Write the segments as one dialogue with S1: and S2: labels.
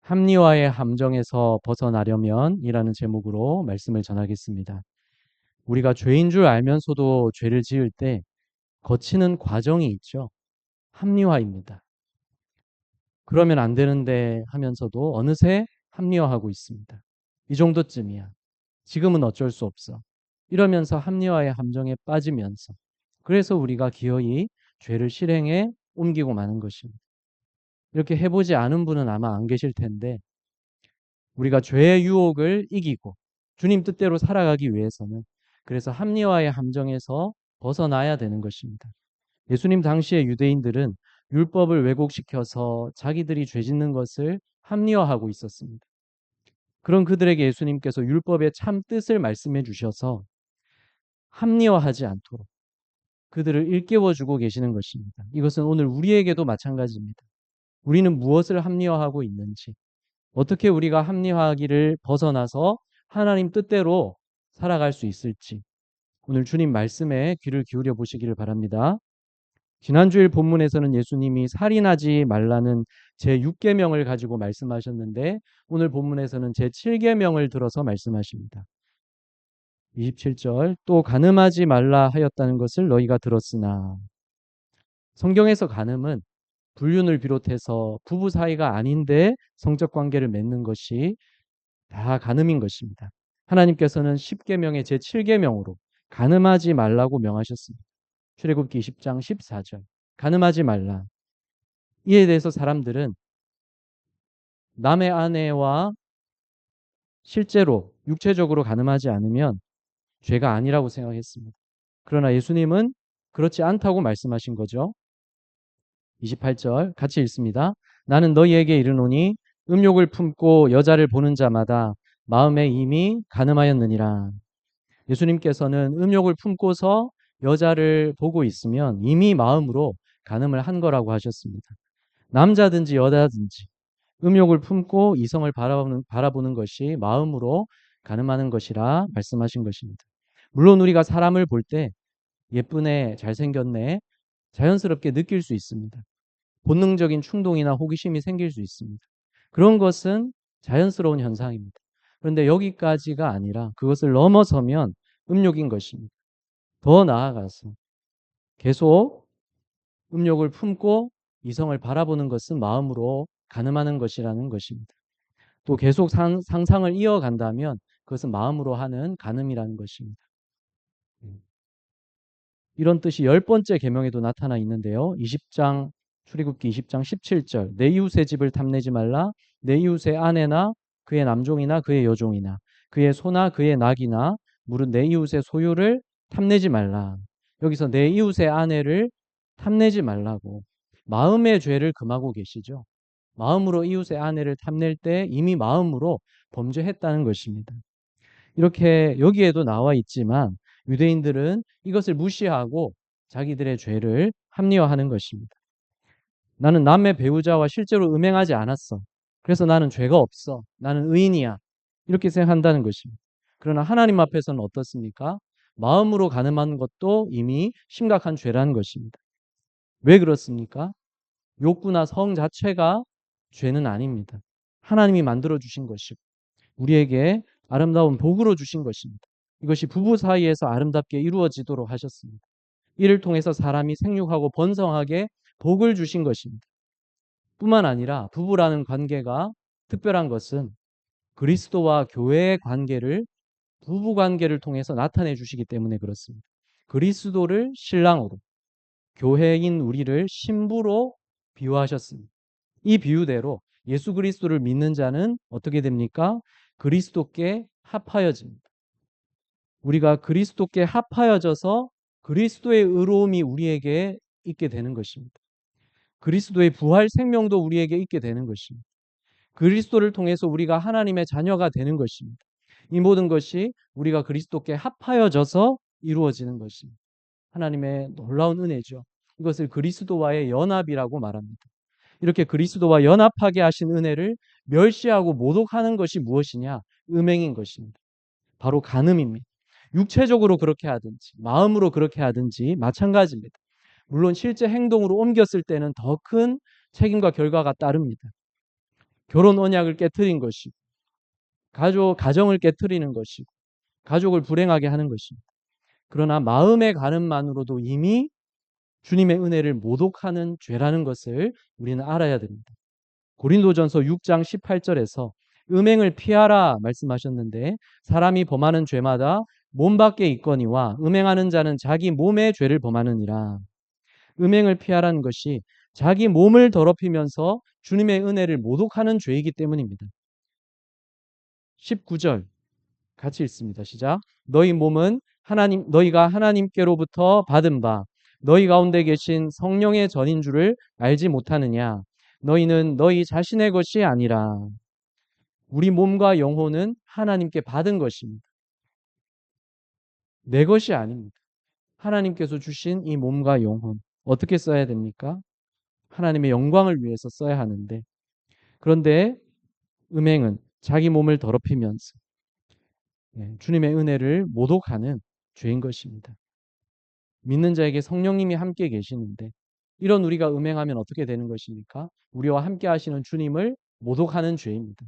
S1: 합리화의 함정에서 벗어나려면 이라는 제목으로 말씀을 전하겠습니다. 우리가 죄인 줄 알면서도 죄를 지을 때 거치는 과정이 있죠. 합리화입니다. 그러면 안 되는데 하면서도 어느새 합리화하고 있습니다. 이 정도쯤이야. 지금은 어쩔 수 없어. 이러면서 합리화의 함정에 빠지면서 그래서 우리가 기어이 죄를 실행에 옮기고 마는 것입니다. 이렇게 해보지 않은 분은 아마 안 계실 텐데 우리가 죄의 유혹을 이기고 주님 뜻대로 살아가기 위해서는 그래서 합리화의 함정에서 벗어나야 되는 것입니다. 예수님 당시의 유대인들은 율법을 왜곡시켜서 자기들이 죄 짓는 것을 합리화하고 있었습니다. 그런 그들에게 예수님께서 율법의 참 뜻을 말씀해 주셔서 합리화하지 않도록 그들을 일깨워 주고 계시는 것입니다. 이것은 오늘 우리에게도 마찬가지입니다. 우리는 무엇을 합리화하고 있는지, 어떻게 우리가 합리화하기를 벗어나서 하나님 뜻대로 살아갈 수 있을지 오늘 주님 말씀에 귀를 기울여 보시기를 바랍니다. 지난주일 본문에서는 예수님이 살인하지 말라는 제6계명을 가지고 말씀하셨는데 오늘 본문에서는 제7계명을 들어서 말씀하십니다. 27절 또 간음하지 말라 하였다는 것을 너희가 들었으나 성경에서 간음은 불륜을 비롯해서 부부 사이가 아닌데 성적 관계를 맺는 것이 다 간음인 것입니다. 하나님께서는 10계명의 제7계명으로 간음하지 말라고 명하셨습니다. 출애굽기 20장 14절 간음하지 말라. 이에 대해서 사람들은 남의 아내와 실제로 육체적으로 간음하지 않으면 죄가 아니라고 생각했습니다. 그러나 예수님은 그렇지 않다고 말씀하신 거죠. 28절 같이 읽습니다. 나는 너희에게 이르노니 음욕을 품고 여자를 보는 자마다 마음에 이미 간음하였느니라. 예수님께서는 음욕을 품고서 여자를 보고 있으면 이미 마음으로 간음을 한 거라고 하셨습니다. 남자든지 여자든지 음욕을 품고 이성을 바라보는 것이 마음으로 간음하는 것이라 말씀하신 것입니다. 물론 우리가 사람을 볼 때 예쁘네, 잘생겼네, 자연스럽게 느낄 수 있습니다. 본능적인 충동이나 호기심이 생길 수 있습니다. 그런 것은 자연스러운 현상입니다. 그런데 여기까지가 아니라 그것을 넘어서면 음욕인 것입니다. 더 나아가서 계속 음욕을 품고 이성을 바라보는 것은 마음으로 간음하는 것이라는 것입니다. 또 계속 상상을 이어간다면 그것은 마음으로 하는 간음이라는 것입니다. 이런 뜻이 10번째 계명에도 나타나 있는데요. 20장 출애굽기 20장 17절 내 이웃의 집을 탐내지 말라. 내 이웃의 아내나 그의 남종이나 그의 여종이나 그의 소나 그의 낙이나 무릇 내 이웃의 소유를 탐내지 말라. 여기서 내 이웃의 아내를 탐내지 말라고 마음의 죄를 금하고 계시죠. 마음으로 이웃의 아내를 탐낼 때 이미 마음으로 범죄했다는 것입니다. 이렇게 여기에도 나와 있지만 유대인들은 이것을 무시하고 자기들의 죄를 합리화하는 것입니다. 나는 남의 배우자와 실제로 음행하지 않았어. 그래서 나는 죄가 없어. 나는 의인이야. 이렇게 생각한다는 것입니다. 그러나 하나님 앞에서는 어떻습니까? 마음으로 가늠하는 것도 이미 심각한 죄라는 것입니다. 왜 그렇습니까? 욕구나 성 자체가 죄는 아닙니다. 하나님이 만들어 주신 것이고 우리에게 아름다운 복으로 주신 것입니다. 이것이 부부 사이에서 아름답게 이루어지도록 하셨습니다. 이를 통해서 사람이 생육하고 번성하게 복을 주신 것입니다. 뿐만 아니라 부부라는 관계가 특별한 것은 그리스도와 교회의 관계를 부부 관계를 통해서 나타내 주시기 때문에 그렇습니다. 그리스도를 신랑으로 교회인 우리를 신부로 비유하셨습니다. 이 비유대로 예수 그리스도를 믿는 자는 어떻게 됩니까? 그리스도께 합하여집니다. 우리가 그리스도께 합하여져서 그리스도의 의로움이 우리에게 있게 되는 것입니다. 그리스도의 부활 생명도 우리에게 있게 되는 것입니다. 그리스도를 통해서 우리가 하나님의 자녀가 되는 것입니다. 이 모든 것이 우리가 그리스도께 합하여져서 이루어지는 것입니다. 하나님의 놀라운 은혜죠. 이것을 그리스도와의 연합이라고 말합니다. 이렇게 그리스도와 연합하게 하신 은혜를 멸시하고 모독하는 것이 무엇이냐? 음행인 것입니다. 바로 간음입니다. 육체적으로 그렇게 하든지 마음으로 그렇게 하든지 마찬가지입니다. 물론 실제 행동으로 옮겼을 때는 더 큰 책임과 결과가 따릅니다. 결혼 언약을 깨트린 것이고, 가정을 깨트리는 것이고, 가족을 불행하게 하는 것입니다. 그러나 마음의 가늠만으로도 이미 주님의 은혜를 모독하는 죄라는 것을 우리는 알아야 됩니다. 고린도전서 6장 18절에서 음행을 피하라 말씀하셨는데, 사람이 범하는 죄마다 몸 밖에 있거니와 음행하는 자는 자기 몸의 죄를 범하느니라. 음행을 피하라는 것이 자기 몸을 더럽히면서 주님의 은혜를 모독하는 죄이기 때문입니다. 19절 같이 읽습니다. 시작. 너희가 하나님께로부터 받은 바 너희 가운데 계신 성령의 전인 줄을 알지 못하느냐? 너희는 너희 자신의 것이 아니라 우리 몸과 영혼은 하나님께 받은 것입니다. 내 것이 아닙니다. 하나님께서 주신 이 몸과 영혼 어떻게 써야 됩니까? 하나님의 영광을 위해서 써야 하는데, 그런데 음행은 자기 몸을 더럽히면서 주님의 은혜를 모독하는 죄인 것입니다. 믿는 자에게 성령님이 함께 계시는데 이런 우리가 음행하면 어떻게 되는 것입니까? 우리와 함께 하시는 주님을 모독하는 죄입니다.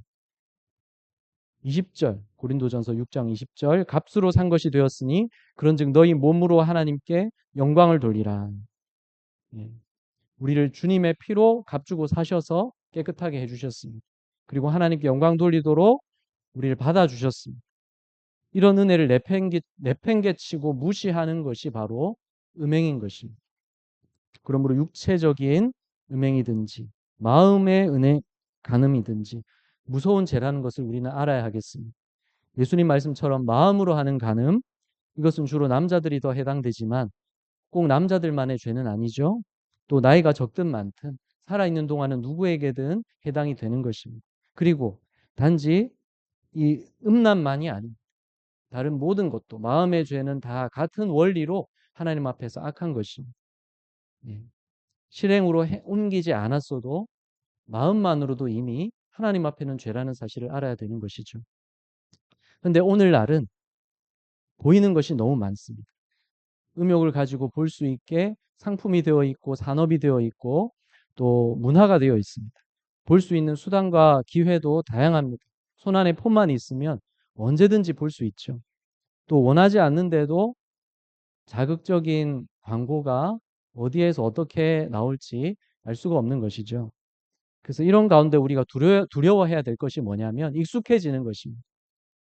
S1: 20절 고린도전서 6장 20절 값으로 산 것이 되었으니 그런즉 너희 몸으로 하나님께 영광을 돌리라. 우리를 주님의 피로 값주고 사셔서 깨끗하게 해주셨습니다. 그리고 하나님께 영광 돌리도록 우리를 받아주셨습니다. 이런 은혜를 내팽개치고 무시하는 것이 바로 음행인 것입니다. 그러므로 육체적인 음행이든지 마음의 간음이든지 무서운 죄라는 것을 우리는 알아야 하겠습니다. 예수님 말씀처럼 마음으로 하는 간음, 이것은 주로 남자들이 더 해당되지만 꼭 남자들만의 죄는 아니죠. 또 나이가 적든 많든 살아있는 동안은 누구에게든 해당이 되는 것입니다. 그리고 단지 이 음란만이 아닌 다른 모든 것도, 마음의 죄는 다 같은 원리로 하나님 앞에서 악한 것입니다. 실행으로 옮기지 않았어도 마음만으로도 이미 하나님 앞에는 죄라는 사실을 알아야 되는 것이죠. 그런데 오늘날은 보이는 것이 너무 많습니다. 음욕을 가지고 볼 수 있게 상품이 되어 있고 산업이 되어 있고 또 문화가 되어 있습니다. 볼 수 있는 수단과 기회도 다양합니다. 손안에 폰만 있으면 언제든지 볼 수 있죠. 또 원하지 않는데도 자극적인 광고가 어디에서 어떻게 나올지 알 수가 없는 것이죠. 그래서 이런 가운데 우리가 두려워해야 될 것이 뭐냐면 익숙해지는 것입니다.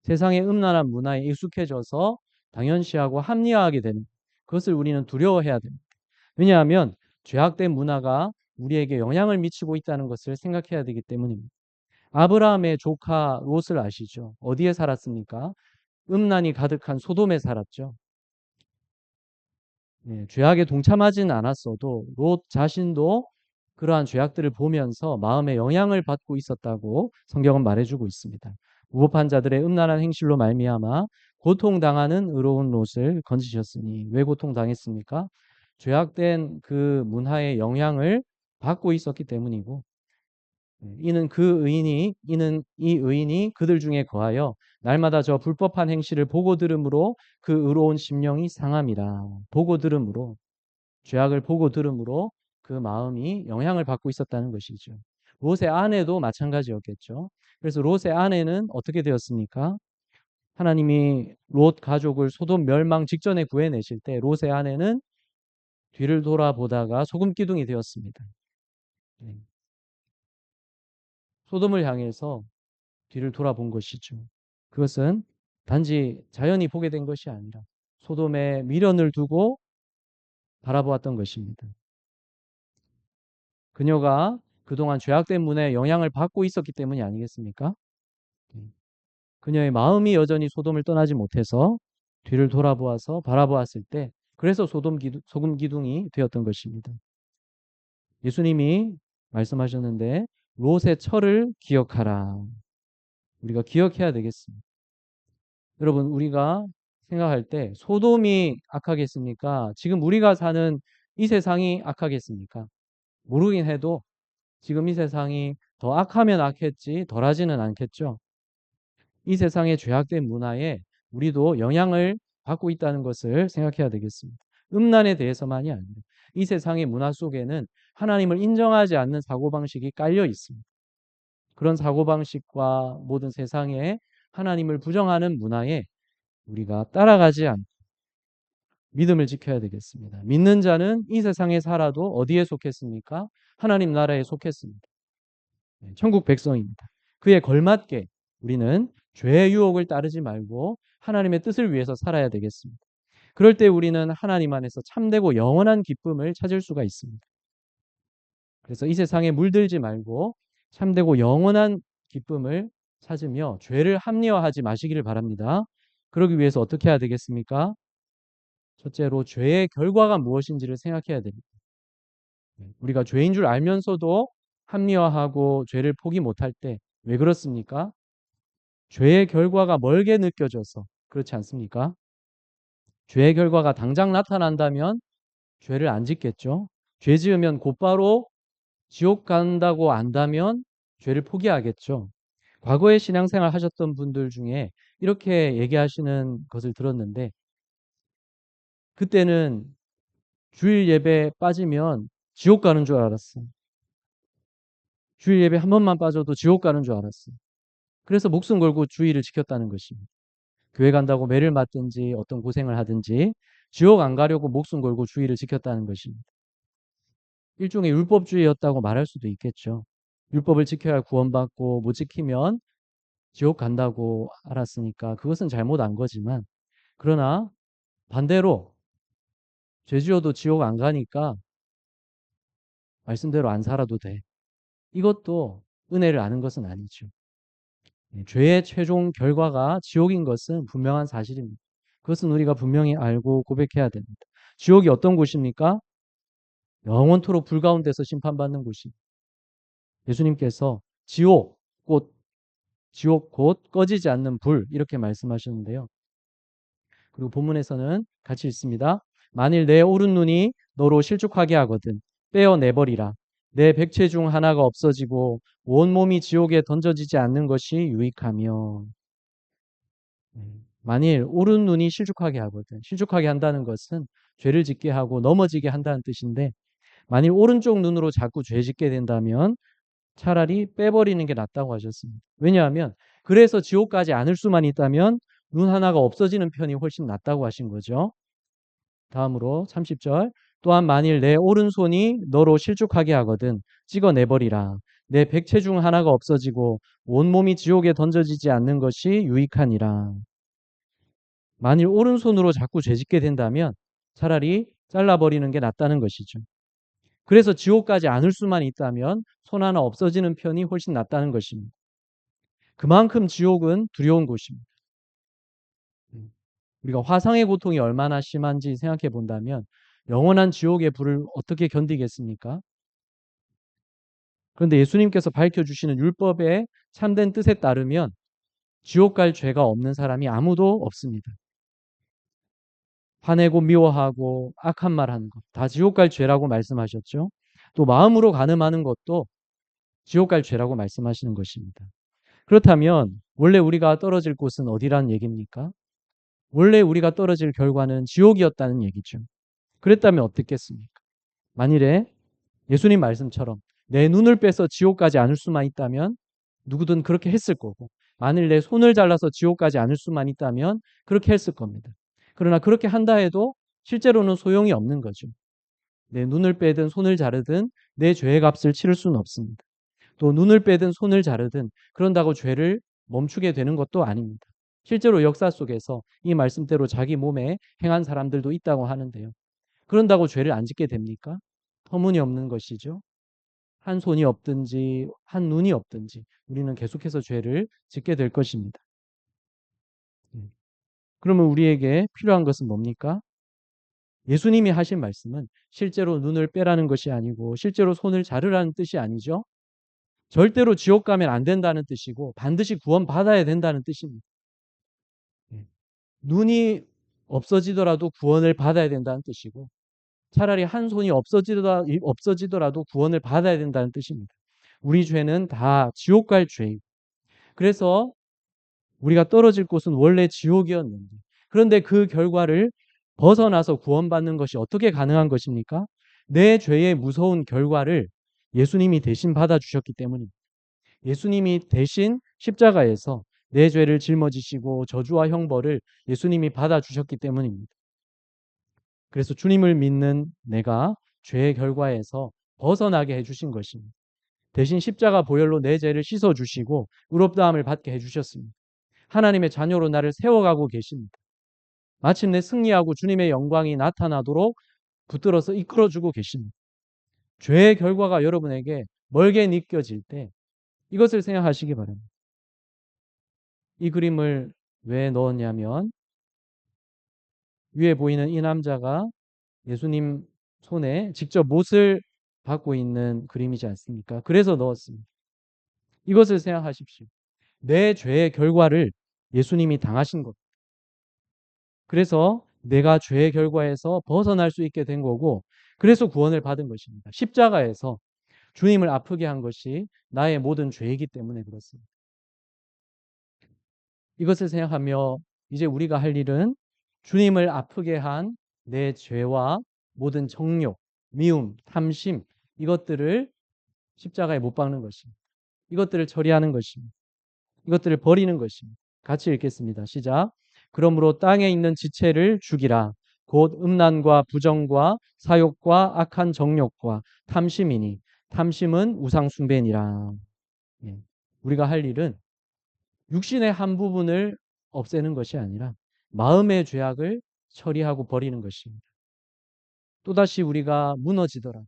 S1: 세상의 음란한 문화에 익숙해져서 당연시하고 합리화하게 되는 그것을 우리는 두려워해야 됩니다. 왜냐하면 죄악된 문화가 우리에게 영향을 미치고 있다는 것을 생각해야 되기 때문입니다. 아브라함의 조카 롯을 아시죠? 어디에 살았습니까? 음란이 가득한 소돔에 살았죠. 죄악에 동참하지는 않았어도 롯 자신도 그러한 죄악들을 보면서 마음의 영향을 받고 있었다고 성경은 말해주고 있습니다. 무법한 자들의 음란한 행실로 말미암아 고통당하는 의로운 롯을 건지셨으니, 왜 고통당했습니까? 죄악된 그 문화의 영향을 받고 있었기 때문이고, 이는 이 의인이 그들 중에 거하여 날마다 저 불법한 행실을 보고 들음으로 그 의로운 심령이 상함이라. 보고 들음으로, 죄악을 보고 들음으로 그 마음이 영향을 받고 있었다는 것이죠. 롯의 아내도 마찬가지였겠죠. 그래서 롯의 아내는 어떻게 되었습니까? 하나님이 롯 가족을 소돔 멸망 직전에 구해내실 때 롯의 아내는 뒤를 돌아보다가 소금 기둥이 되었습니다. 소돔을 향해서 뒤를 돌아본 것이죠. 그것은 단지 자연히 보게 된 것이 아니라 소돔의 미련을 두고 바라보았던 것입니다. 그녀가 그동안 죄악된 문화에 영향을 받고 있었기 때문이 아니겠습니까? 그녀의 마음이 여전히 소돔을 떠나지 못해서 뒤를 돌아보아서 바라보았을 때, 그래서 소금 기둥이 되었던 것입니다. 예수님이 말씀하셨는데 롯의 철을 기억하라. 우리가 기억해야 되겠습니다. 여러분, 우리가 생각할 때 소돔이 악하겠습니까? 지금 우리가 사는 이 세상이 악하겠습니까? 모르긴 해도 지금 이 세상이 더 악하면 악했지 덜하지는 않겠죠. 이 세상의 죄악된 문화에 우리도 영향을 받고 있다는 것을 생각해야 되겠습니다. 음란에 대해서만이 아니라 이 세상의 문화 속에는 하나님을 인정하지 않는 사고방식이 깔려 있습니다. 그런 사고방식과 모든 세상에 하나님을 부정하는 문화에 우리가 따라가지 않고 믿음을 지켜야 되겠습니다. 믿는 자는 이 세상에 살아도 어디에 속했습니까? 하나님 나라에 속했습니다. 천국 백성입니다. 그에 걸맞게 우리는 죄의 유혹을 따르지 말고 하나님의 뜻을 위해서 살아야 되겠습니다. 그럴 때 우리는 하나님 안에서 참되고 영원한 기쁨을 찾을 수가 있습니다. 그래서 이 세상에 물들지 말고 참되고 영원한 기쁨을 찾으며 죄를 합리화하지 마시기를 바랍니다. 그러기 위해서 어떻게 해야 되겠습니까? 첫째로 죄의 결과가 무엇인지를 생각해야 됩니다. 우리가 죄인 줄 알면서도 합리화하고 죄를 포기 못할 때 왜 그렇습니까? 죄의 결과가 멀게 느껴져서 그렇지 않습니까? 죄의 결과가 당장 나타난다면 죄를 안 짓겠죠. 죄 지으면 곧바로 지옥 간다고 안다면 죄를 포기하겠죠. 과거에 신앙생활 하셨던 분들 중에 이렇게 얘기하시는 것을 들었는데 그때는 주일 예배 빠지면 지옥 가는 줄 알았어. 주일 예배 한 번만 빠져도 지옥 가는 줄 알았어. 그래서 목숨 걸고 주일을 지켰다는 것입니다. 교회 간다고 매를 맞든지 어떤 고생을 하든지 지옥 안 가려고 목숨 걸고 주일을 지켰다는 것입니다. 일종의 율법주의였다고 말할 수도 있겠죠. 율법을 지켜야 구원받고 못 지키면 지옥 간다고 알았으니까 그것은 잘못 안 거지만 그러나 반대로 죄 지어도 지옥 안 가니까 말씀대로 안 살아도 돼. 이것도 은혜를 아는 것은 아니죠. 죄의 최종 결과가 지옥인 것은 분명한 사실입니다. 그것은 우리가 분명히 알고 고백해야 됩니다. 지옥이 어떤 곳입니까? 영원토록 불 가운데서 심판받는 곳입니다. 예수님께서 지옥 곧 꺼지지 않는 불 이렇게 말씀하셨는데요. 그리고 본문에서는 같이 읽습니다. 만일 내 오른 눈이 너로 실족하게 하거든 빼어내버리라. 내 백체 중 하나가 없어지고 온몸이 지옥에 던져지지 않는 것이 유익하며. 만일 오른 눈이 실족하게 하거든. 실족하게 한다는 것은 죄를 짓게 하고 넘어지게 한다는 뜻인데 만일 오른쪽 눈으로 자꾸 죄 짓게 된다면 차라리 빼버리는 게 낫다고 하셨습니다. 왜냐하면 그래서 지옥 가지 않을 수만 있다면 눈 하나가 없어지는 편이 훨씬 낫다고 하신 거죠. 다음으로 30절 또한 만일 내 오른손이 너로 실족하게 하거든 찍어내버리라. 내 백체 중 하나가 없어지고 온몸이 지옥에 던져지지 않는 것이 유익하니라. 만일 오른손으로 자꾸 죄짓게 된다면 차라리 잘라버리는 게 낫다는 것이죠. 그래서 지옥 가지 않을 수만 있다면 손 하나 없어지는 편이 훨씬 낫다는 것입니다. 그만큼 지옥은 두려운 곳입니다. 우리가 화상의 고통이 얼마나 심한지 생각해 본다면 영원한 지옥의 불을 어떻게 견디겠습니까? 그런데 예수님께서 밝혀주시는 율법의 참된 뜻에 따르면 지옥 갈 죄가 없는 사람이 아무도 없습니다. 화내고 미워하고 악한 말 하는 것, 다 지옥 갈 죄라고 말씀하셨죠. 또 마음으로 간음하는 것도 지옥 갈 죄라고 말씀하시는 것입니다. 그렇다면 원래 우리가 떨어질 곳은 어디라는 얘기입니까? 원래 우리가 떨어질 결과는 지옥이었다는 얘기죠. 그랬다면 어떻겠습니까? 만일에 예수님 말씀처럼 내 눈을 빼서 지옥 가지 않을 수만 있다면 누구든 그렇게 했을 거고 만일 내 손을 잘라서 지옥 가지 않을 수만 있다면 그렇게 했을 겁니다. 그러나 그렇게 한다 해도 실제로는 소용이 없는 거죠. 내 눈을 빼든 손을 자르든 내 죄의 값을 치를 수는 없습니다. 또 눈을 빼든 손을 자르든 그런다고 죄를 멈추게 되는 것도 아닙니다. 실제로 역사 속에서 이 말씀대로 자기 몸에 행한 사람들도 있다고 하는데요. 그런다고 죄를 안 짓게 됩니까? 터무니없는 것이죠. 한 손이 없든지 한 눈이 없든지 우리는 계속해서 죄를 짓게 될 것입니다. 그러면 우리에게 필요한 것은 뭡니까? 예수님이 하신 말씀은 실제로 눈을 빼라는 것이 아니고 실제로 손을 자르라는 뜻이 아니죠. 절대로 지옥 가면 안 된다는 뜻이고 반드시 구원받아야 된다는 뜻입니다. 눈이 없어지더라도 구원을 받아야 된다는 뜻이고 차라리 한 손이 없어지더라도 구원을 받아야 된다는 뜻입니다. 우리 죄는 다 지옥 갈 죄이고 그래서 우리가 떨어질 곳은 원래 지옥이었는데 그런데 그 결과를 벗어나서 구원받는 것이 어떻게 가능한 것입니까? 내 죄의 무서운 결과를 예수님이 대신 받아주셨기 때문입니다. 예수님이 대신 십자가에서 내 죄를 짊어지시고 저주와 형벌을 예수님이 받아주셨기 때문입니다. 그래서 주님을 믿는 내가 죄의 결과에서 벗어나게 해주신 것입니다. 대신 십자가 보혈로 내 죄를 씻어주시고 의롭다함을 받게 해주셨습니다. 하나님의 자녀로 나를 세워가고 계십니다. 마침내 승리하고 주님의 영광이 나타나도록 붙들어서 이끌어주고 계십니다. 죄의 결과가 여러분에게 멀게 느껴질 때 이것을 생각하시기 바랍니다. 이 그림을 왜 넣었냐면 위에 보이는 이 남자가 예수님 손에 직접 못을 받고 있는 그림이지 않습니까? 그래서 넣었습니다. 이것을 생각하십시오. 내 죄의 결과를 예수님이 당하신 것. 그래서 내가 죄의 결과에서 벗어날 수 있게 된 거고, 그래서 구원을 받은 것입니다. 십자가에서 주님을 아프게 한 것이 나의 모든 죄이기 때문에 그렇습니다. 이것을 생각하며 이제 우리가 할 일은 주님을 아프게 한 내 죄와 모든 정욕, 미움, 탐심 이것들을 십자가에 못 박는 것입니다. 이것들을 처리하는 것입니다. 이것들을 버리는 것입니다. 같이 읽겠습니다. 시작. 그러므로 땅에 있는 지체를 죽이라. 곧 음란과 부정과 사욕과 악한 정욕과 탐심이니 탐심은 우상 숭배니라. 예. 우리가 할 일은 육신의 한 부분을 없애는 것이 아니라 마음의 죄악을 처리하고 버리는 것입니다. 또다시 우리가 무너지더라도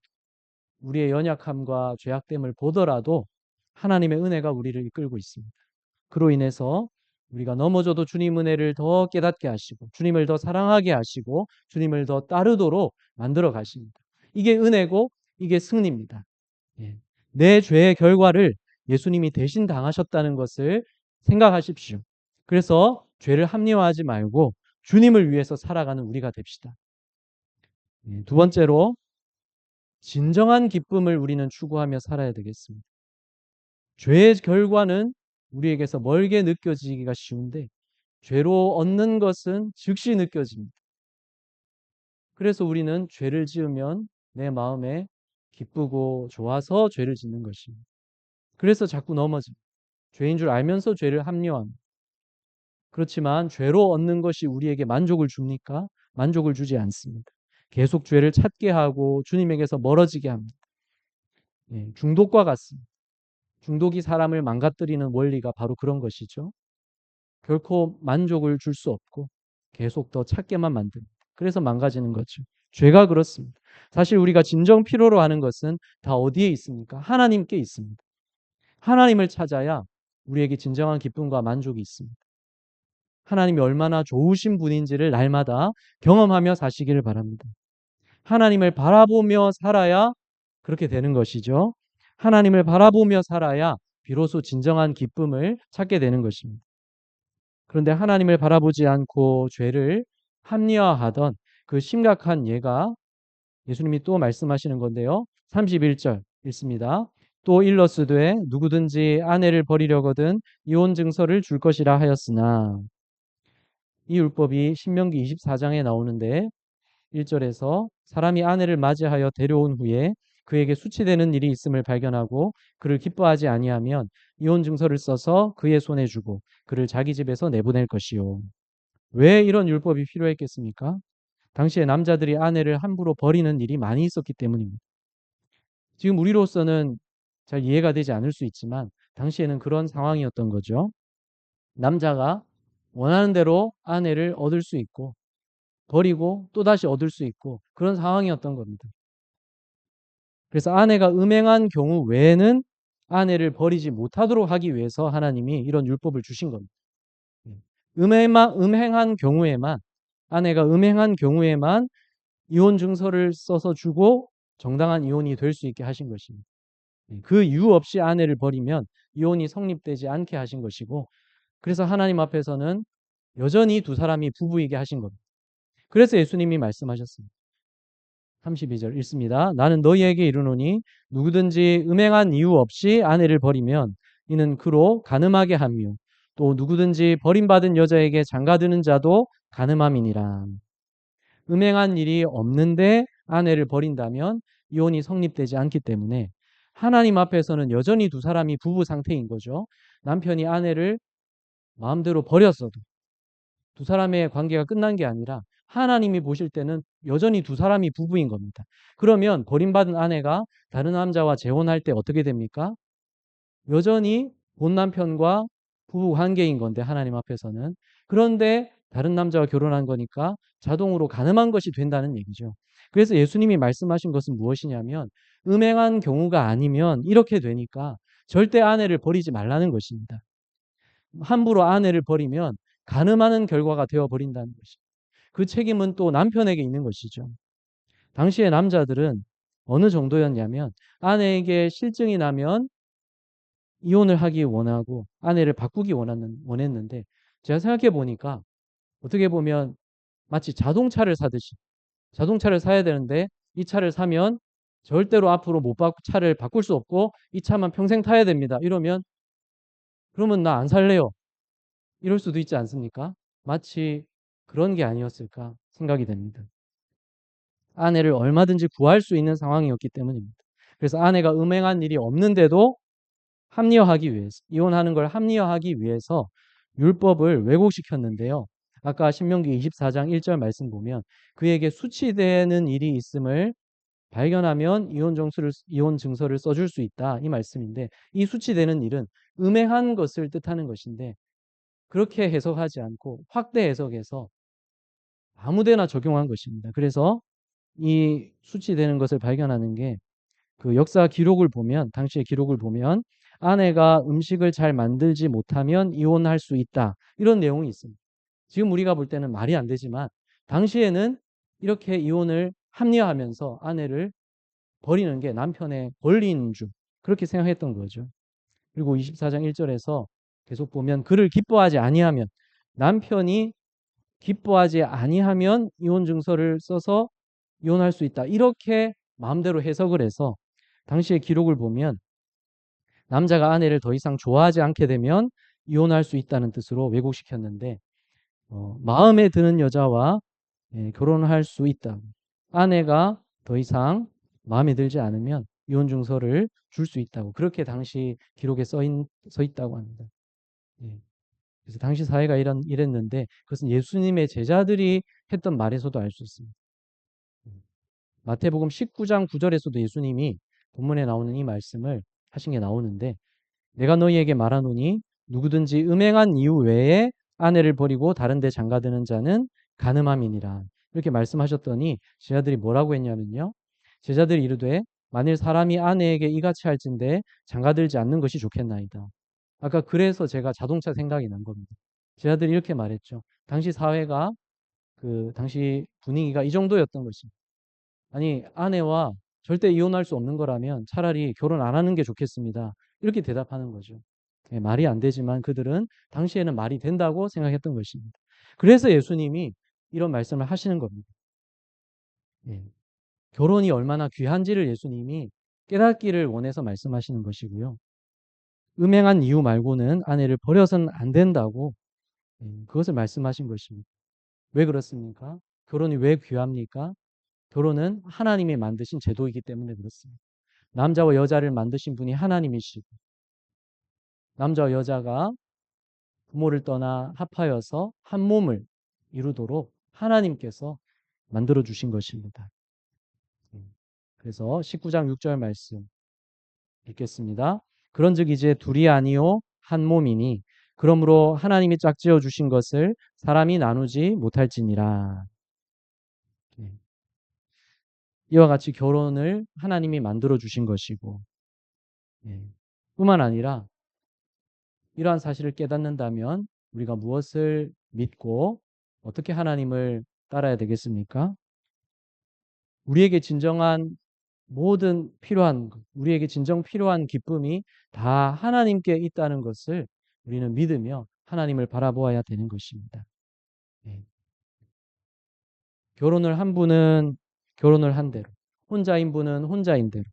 S1: 우리의 연약함과 죄악됨을 보더라도 하나님의 은혜가 우리를 이끌고 있습니다. 그로 인해서 우리가 넘어져도 주님 은혜를 더 깨닫게 하시고 주님을 더 사랑하게 하시고 주님을 더 따르도록 만들어 가십니다. 이게 은혜고 이게 승리입니다. 예. 내 죄의 결과를 예수님이 대신 당하셨다는 것을 생각하십시오. 그래서 죄를 합리화하지 말고 주님을 위해서 살아가는 우리가 됩시다. 예. 두 번째로 진정한 기쁨을 우리는 추구하며 살아야 되겠습니다. 죄의 결과는 우리에게서 멀게 느껴지기가 쉬운데 죄로 얻는 것은 즉시 느껴집니다. 그래서 우리는 죄를 지으면 내 마음에 기쁘고 좋아서 죄를 짓는 것입니다. 그래서 자꾸 넘어집니다. 죄인 줄 알면서 죄를 합리화합니다. 그렇지만 죄로 얻는 것이 우리에게 만족을 줍니까? 만족을 주지 않습니다. 계속 죄를 찾게 하고 주님에게서 멀어지게 합니다. 예, 중독과 같습니다. 중독이 사람을 망가뜨리는 원리가 바로 그런 것이죠. 결코 만족을 줄 수 없고 계속 더 찾게만 만듭니다. 그래서 망가지는 거죠. 죄가 그렇습니다. 사실 우리가 진정 필요로 하는 것은 다 어디에 있습니까? 하나님께 있습니다. 하나님을 찾아야 우리에게 진정한 기쁨과 만족이 있습니다. 하나님이 얼마나 좋으신 분인지를 날마다 경험하며 사시기를 바랍니다. 하나님을 바라보며 살아야 그렇게 되는 것이죠. 하나님을 바라보며 살아야 비로소 진정한 기쁨을 찾게 되는 것입니다. 그런데 하나님을 바라보지 않고 죄를 합리화하던 그 심각한 예가 예수님이 또 말씀하시는 건데요. 31절 읽습니다. 또 일러스되 누구든지 아내를 버리려거든 이혼 증서를 줄 것이라 하였으나 이 율법이 신명기 24장에 나오는데 1절에서 사람이 아내를 맞이하여 데려온 후에 그에게 수치되는 일이 있음을 발견하고 그를 기뻐하지 아니하면 이혼 증서를 써서 그의 손에 주고 그를 자기 집에서 내보낼 것이요. 왜 이런 율법이 필요했겠습니까? 당시에 남자들이 아내를 함부로 버리는 일이 많이 있었기 때문입니다. 지금 우리로서는 잘 이해가 되지 않을 수 있지만 당시에는 그런 상황이었던 거죠. 남자가 원하는 대로 아내를 얻을 수 있고 버리고 또다시 얻을 수 있고 그런 상황이었던 겁니다. 그래서 아내가 음행한 경우 외에는 아내를 버리지 못하도록 하기 위해서 하나님이 이런 율법을 주신 겁니다. 음행한 경우에만 아내가 음행한 경우에만 이혼 증서를 써서 주고 정당한 이혼이 될 수 있게 하신 것입니다. 그 이유 없이 아내를 버리면 이혼이 성립되지 않게 하신 것이고 그래서 하나님 앞에서는 여전히 두 사람이 부부이게 하신 겁니다. 그래서 예수님이 말씀하셨습니다. 32절 읽습니다. 나는 너희에게 이르노니 누구든지 음행한 이유 없이 아내를 버리면 이는 그로 간음하게 함이요 또 누구든지 버림받은 여자에게 장가드는 자도 간음함이니라. 음행한 일이 없는데 아내를 버린다면 이혼이 성립되지 않기 때문에 하나님 앞에서는 여전히 두 사람이 부부 상태인 거죠. 남편이 아내를 마음대로 버렸어도 두 사람의 관계가 끝난 게 아니라 하나님이 보실 때는 여전히 두 사람이 부부인 겁니다. 그러면 버림받은 아내가 다른 남자와 재혼할 때 어떻게 됩니까? 여전히 본 남편과 부부 관계인 건데 하나님 앞에서는. 그런데 다른 남자와 결혼한 거니까 자동으로 간음한 것이 된다는 얘기죠. 그래서 예수님이 말씀하신 것은 무엇이냐면 음행한 경우가 아니면 이렇게 되니까 절대 아내를 버리지 말라는 것입니다. 함부로 아내를 버리면 간음하는 결과가 되어 버린다는 것입니다. 그 책임은 또 남편에게 있는 것이죠. 당시의 남자들은 어느 정도였냐면 아내에게 실증이 나면 이혼을 하기 원하고 아내를 바꾸기 원했는데 제가 생각해 보니까 어떻게 보면 마치 자동차를 사듯이 자동차를 사야 되는데 이 차를 사면 절대로 앞으로 차를 바꿀 수 없고 이 차만 평생 타야 됩니다. 이러면 그러면 나 안 살래요. 이럴 수도 있지 않습니까? 마치 그런 게 아니었을까 생각이 됩니다. 아내를 얼마든지 구할 수 있는 상황이었기 때문입니다. 그래서 아내가 음행한 일이 없는데도 합리화하기 위해서, 이혼하는 걸 합리화하기 위해서 율법을 왜곡시켰는데요. 아까 신명기 24장 1절 말씀 보면 그에게 수치되는 일이 있음을 발견하면 이혼 증서를 써줄 수 있다. 이 말씀인데 이 수치되는 일은 음행한 것을 뜻하는 것인데 그렇게 해석하지 않고 확대 해석해서 아무데나 적용한 것입니다. 그래서 이 수치되는 것을 발견하는 게 그 역사 기록을 보면 당시의 기록을 보면 아내가 음식을 잘 만들지 못하면 이혼할 수 있다. 이런 내용이 있습니다. 지금 우리가 볼 때는 말이 안 되지만 당시에는 이렇게 이혼을 합리화하면서 아내를 버리는 게 남편의 권리인 줄 그렇게 생각했던 거죠. 그리고 24장 1절에서 계속 보면 그를 기뻐하지 아니하면 남편이 기뻐하지 아니하면 이혼 증서를 써서 이혼할 수 있다. 이렇게 마음대로 해석을 해서 당시의 기록을 보면 남자가 아내를 더 이상 좋아하지 않게 되면 이혼할 수 있다는 뜻으로 왜곡시켰는데 마음에 드는 여자와 결혼할 수 있다. 아내가 더 이상 마음에 들지 않으면 이혼 증서를 줄 수 있다고 그렇게 당시 기록에 써 있다고 합니다. 예. 그래서 당시 사회가 이랬는데 그것은 예수님의 제자들이 했던 말에서도 알 수 있습니다. 마태복음 19장 9절에서도 예수님이 본문에 나오는 이 말씀을 하신 게 나오는데 내가 너희에게 말하노니 누구든지 음행한 이유 외에 아내를 버리고 다른 데 장가드는 자는 간음함이니라. 이렇게 말씀하셨더니 제자들이 뭐라고 했냐면요. 제자들이 이르되 만일 사람이 아내에게 이같이 할진대 장가들지 않는 것이 좋겠나이다. 아까 그래서 제가 자동차 생각이 난 겁니다. 제자들이 이렇게 말했죠. 당시 사회가 당시 분위기가 이 정도였던 것입니다. 아니 아내와 절대 이혼할 수 없는 거라면 차라리 결혼 안 하는 게 좋겠습니다. 이렇게 대답하는 거죠. 말이 안 되지만 그들은 당시에는 말이 된다고 생각했던 것입니다. 그래서 예수님이 이런 말씀을 하시는 겁니다. 예. 결혼이 얼마나 귀한지를 예수님이 깨닫기를 원해서 말씀하시는 것이고요. 음행한 이유 말고는 아내를 버려서는 안 된다고 그것을 말씀하신 것입니다. 왜 그렇습니까? 결혼이 왜 귀합니까? 결혼은 하나님이 만드신 제도이기 때문에 그렇습니다. 남자와 여자를 만드신 분이 하나님이시고 남자와 여자가 부모를 떠나 합하여서 한 몸을 이루도록 하나님께서 만들어 주신 것입니다. 그래서 19장 6절 말씀 읽겠습니다. 그런즉 이제 둘이 아니요 한 몸이니 그러므로 하나님이 짝지어 주신 것을 사람이 나누지 못할지니라. 이와 같이 결혼을 하나님이 만들어 주신 것이고 뿐만 아니라 이러한 사실을 깨닫는다면 우리가 무엇을 믿고 어떻게 하나님을 따라야 되겠습니까? 우리에게 진정한 모든 필요한 것, 우리에게 진정 필요한 기쁨이 다 하나님께 있다는 것을 우리는 믿으며 하나님을 바라보아야 되는 것입니다. 네. 결혼을 한 분은 결혼을 한 대로, 혼자인 분은 혼자인 대로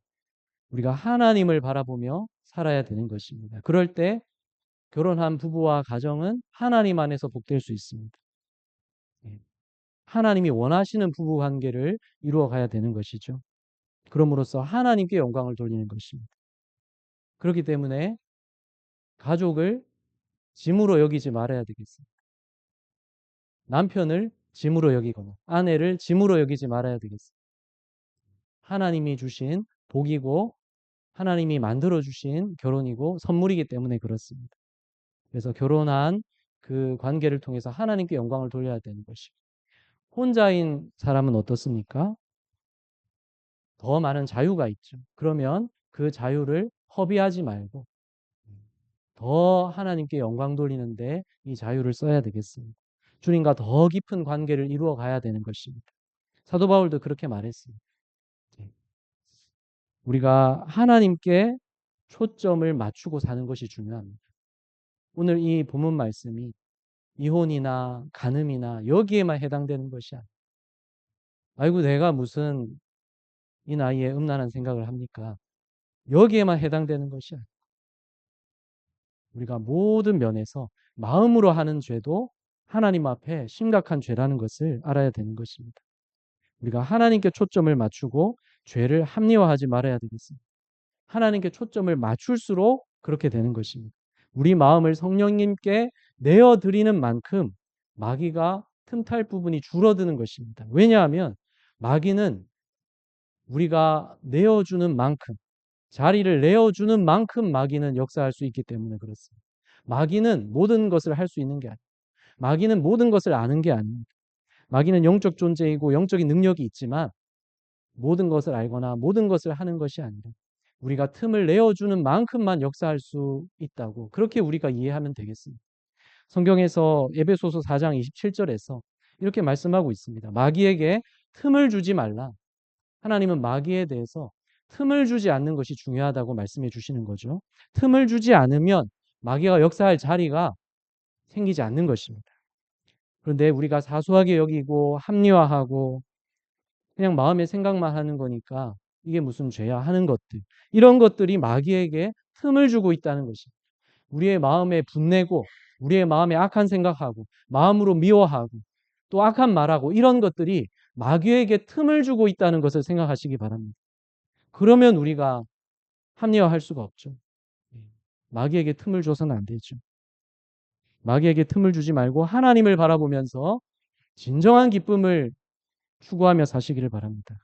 S1: 우리가 하나님을 바라보며 살아야 되는 것입니다. 그럴 때 결혼한 부부와 가정은 하나님 안에서 복될 수 있습니다. 예. 하나님이 원하시는 부부 관계를 이루어 가야 되는 것이죠. 그럼으로써 하나님께 영광을 돌리는 것입니다. 그렇기 때문에 가족을 짐으로 여기지 말아야 되겠습니다. 남편을 짐으로 여기거나 아내를 짐으로 여기지 말아야 되겠습니다. 하나님이 주신 복이고 하나님이 만들어 주신 결혼이고 선물이기 때문에 그렇습니다. 그래서 결혼한 그 관계를 통해서 하나님께 영광을 돌려야 되는 것이고, 혼자인 사람은 어떻습니까? 더 많은 자유가 있죠. 그러면 그 자유를 허비하지 말고 더 하나님께 영광 돌리는데 이 자유를 써야 되겠습니다. 주님과 더 깊은 관계를 이루어 가야 되는 것입니다. 사도 바울도 그렇게 말했습니다. 우리가 하나님께 초점을 맞추고 사는 것이 중요합니다. 오늘 이 본문 말씀이 이혼이나 간음이나 여기에만 해당되는 것이 아니에요. 아이고 내가 무슨 이 나이에 음란한 생각을 합니까? 여기에만 해당되는 것이 아니에요. 우리가 모든 면에서 마음으로 하는 죄도 하나님 앞에 심각한 죄라는 것을 알아야 되는 것입니다. 우리가 하나님께 초점을 맞추고 죄를 합리화하지 말아야 되겠습니다. 하나님께 초점을 맞출수록 그렇게 되는 것입니다. 우리 마음을 성령님께 내어드리는 만큼 마귀가 틈탈 부분이 줄어드는 것입니다. 왜냐하면 마귀는 우리가 내어주는 만큼, 자리를 내어주는 만큼 마귀는 역사할 수 있기 때문에 그렇습니다. 마귀는 모든 것을 할 수 있는 게 아니에요. 마귀는 모든 것을 아는 게 아닙니다. 마귀는 영적 존재이고 영적인 능력이 있지만 모든 것을 알거나 모든 것을 하는 것이 아니라 우리가 틈을 내어주는 만큼만 역사할 수 있다고 그렇게 우리가 이해하면 되겠습니다. 성경에서 에베소서 4장 27절에서 이렇게 말씀하고 있습니다. 마귀에게 틈을 주지 말라. 하나님은 마귀에 대해서 틈을 주지 않는 것이 중요하다고 말씀해 주시는 거죠. 틈을 주지 않으면 마귀가 역사할 자리가 생기지 않는 것입니다. 그런데 우리가 사소하게 여기고 합리화하고 그냥 마음의 생각만 하는 거니까 이게 무슨 죄야 하는 것들. 이런 것들이 마귀에게 틈을 주고 있다는 것입니다. 우리의 마음에 분내고 우리의 마음에 악한 생각하고 마음으로 미워하고 또 악한 말하고 이런 것들이 마귀에게 틈을 주고 있다는 것을 생각하시기 바랍니다. 그러면 우리가 합리화할 수가 없죠. 마귀에게 틈을 줘서는 안 되죠. 마귀에게 틈을 주지 말고 하나님을 바라보면서 진정한 기쁨을 추구하며 사시기를 바랍니다.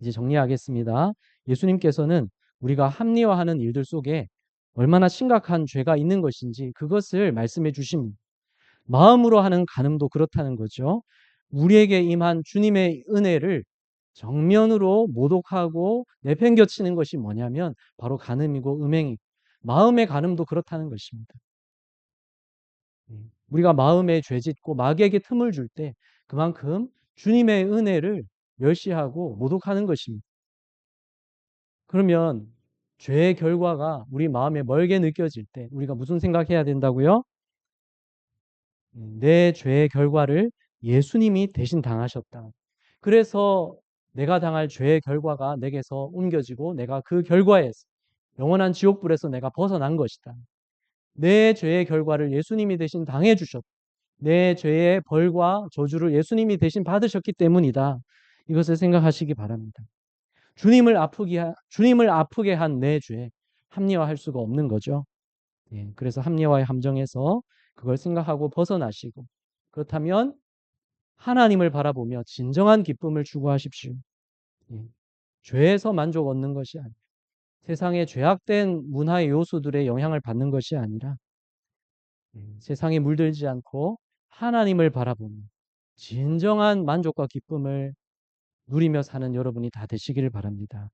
S1: 이제 정리하겠습니다. 예수님께서는 우리가 합리화하는 일들 속에 얼마나 심각한 죄가 있는 것인지 그것을 말씀해 주십니다. 마음으로 하는 간음도 그렇다는 거죠. 우리에게 임한 주님의 은혜를 정면으로 모독하고 내팽겨치는 것이 뭐냐면 바로 간음이고 음행이고 마음의 간음도 그렇다는 것입니다. 우리가 마음에 죄 짓고 마귀에게 틈을 줄 때 그만큼 주님의 은혜를 멸시하고 모독하는 것입니다. 그러면 죄의 결과가 우리 마음에 멀게 느껴질 때 우리가 무슨 생각해야 된다고요? 내 죄의 결과를 예수님이 대신 당하셨다. 그래서 내가 당할 죄의 결과가 내게서 옮겨지고 내가 그 결과에서 영원한 지옥불에서 내가 벗어난 것이다. 내 죄의 결과를 예수님이 대신 당해 주셨다. 내 죄의 벌과 저주를 예수님이 대신 받으셨기 때문이다. 이것을 생각하시기 바랍니다. 주님을 아프게 한 내 죄, 합리화할 수가 없는 거죠. 예, 그래서 합리화의 함정에서 그걸 생각하고 벗어나시고, 그렇다면 하나님을 바라보며 진정한 기쁨을 추구하십시오. 예, 죄에서 만족 얻는 것이 아니라 세상의 죄악된 문화의 요소들의 영향을 받는 것이 아니라 세상에 물들지 않고 하나님을 바라보며 진정한 만족과 기쁨을 누리며 사는 여러분이 다 되시기를 바랍니다.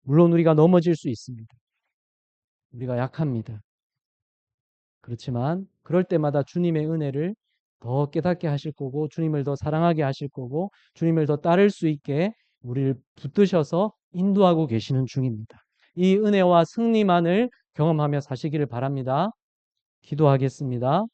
S1: 물론 우리가 넘어질 수 있습니다. 우리가 약합니다. 그렇지만 그럴 때마다 주님의 은혜를 더 깨닫게 하실 거고 주님을 더 사랑하게 하실 거고 주님을 더 따를 수 있게 우리를 붙드셔서 인도하고 계시는 중입니다. 이 은혜와 승리만을 경험하며 사시기를 바랍니다. 기도하겠습니다.